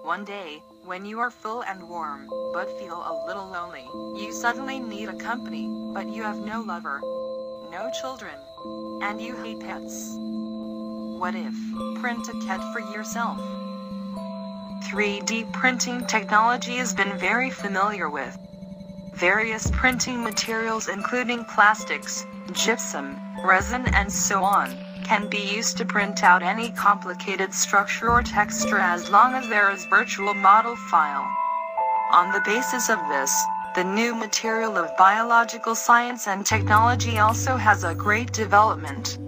One day, when you are full and warm, but feel a little lonely, you suddenly need a company, but you have no lover, no children, and you hate pets. What if, print a cat for yourself? 3D printing technology has been very familiar with various printing materials including plastics, gypsum, resin and so on, can be used to print out any complicated structure or texture as long as there is virtual model file. On the basis of this, the new material of biological science and technology also has a great development.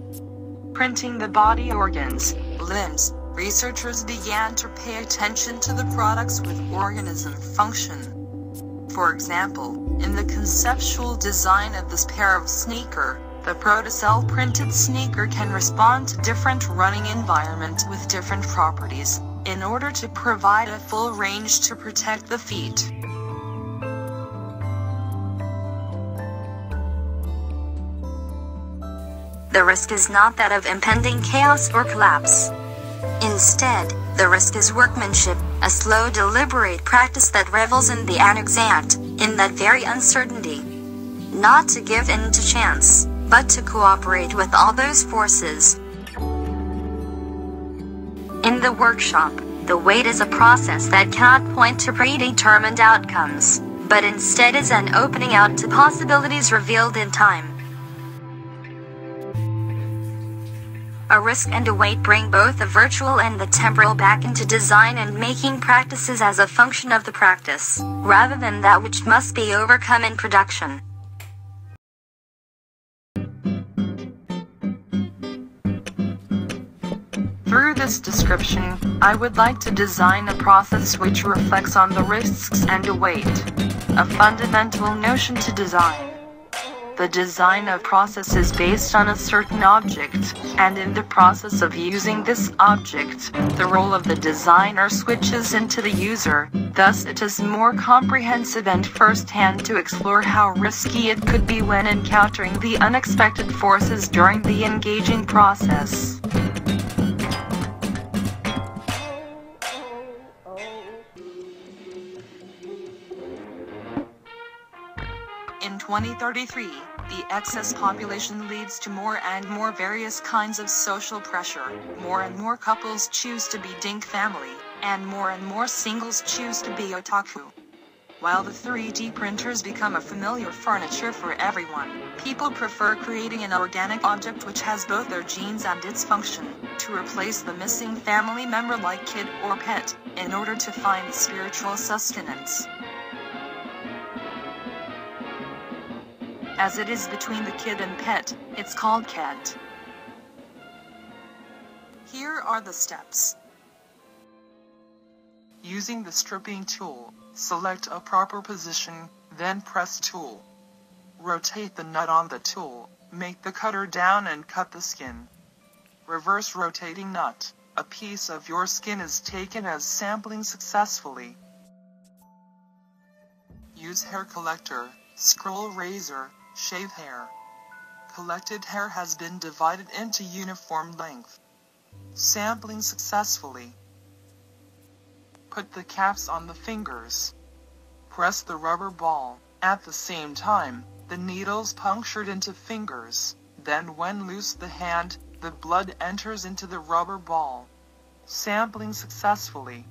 Printing the body organs, limbs, researchers began to pay attention to the products with organism function. For example, in the conceptual design of this pair of sneaker, the protocell printed sneaker can respond to different running environments with different properties, in order to provide a full range to protect the feet. The risk is not that of impending chaos or collapse. Instead, the risk is workmanship, a slow deliberate practice that revels in the inexact, in that very uncertainty. Not to give in to chance, but to cooperate with all those forces. In the workshop, the wait is a process that cannot point to predetermined outcomes, but instead is an opening out to possibilities revealed in time. A risk and a wait bring both the virtual and the temporal back into design and making practices as a function of the practice, rather than that which must be overcome in production. Through this description, I would like to design a process which reflects on the risks and a wait, a fundamental notion to design. The design of process is based on a certain object, and in the process of using this object, the role of the designer switches into the user, thus it is more comprehensive and first-hand to explore how risky it could be when encountering the unexpected forces during the engaging process. In 2033, the excess population leads to more and more various kinds of social pressure. More and more couples choose to be dink family, and more singles choose to be otaku. While the 3D printers become a familiar furniture for everyone, people prefer creating an organic object which has both their genes and its function, to replace the missing family member like kid or pet, in order to find spiritual sustenance. As it is between the kid and pet, it's called cat. Here are the steps. Using the stripping tool, select a proper position, then press tool. Rotate the nut on the tool, make the cutter down and cut the skin. Reverse rotating nut, a piece of your skin is taken as sampling successfully. Use hair collector, scroll razor, shave hair. Collected hair has been divided into uniform length. Sampling successfully. Put the caps on the fingers. Press the rubber ball. At the same time, the needles punctured into fingers. Then when loose the hand, the blood enters into the rubber ball. Sampling successfully.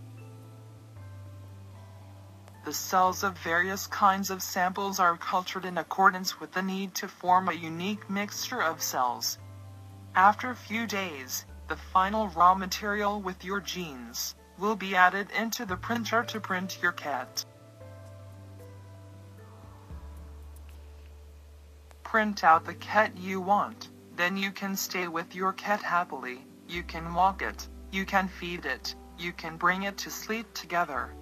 The cells of various kinds of samples are cultured in accordance with the need to form a unique mixture of cells. After a few days, the final raw material with your genes will be added into the printer to print your cat. Print out the cat you want, then you can stay with your cat happily, you can walk it, you can feed it, you can bring it to sleep together.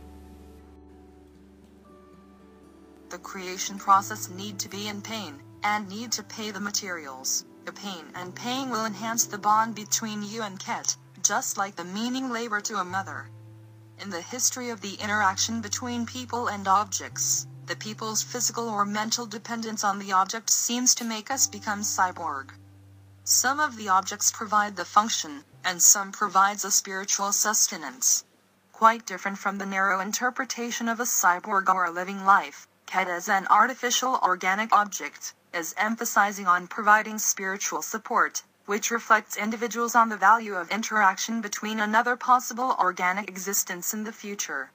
The creation process need to be in pain, and need to pay the materials. The pain and paying will enhance the bond between you and cat, just like the meaning labor to a mother. In the history of the interaction between people and objects, the people's physical or mental dependence on the object seems to make us become cyborg. Some of the objects provide the function, and some provides a spiritual sustenance. quite different from the narrow interpretation of a cyborg or a living life, ket as an artificial organic object, as emphasizing on providing spiritual support, which reflects individuals on the value of interaction between another possible organic existence in the future.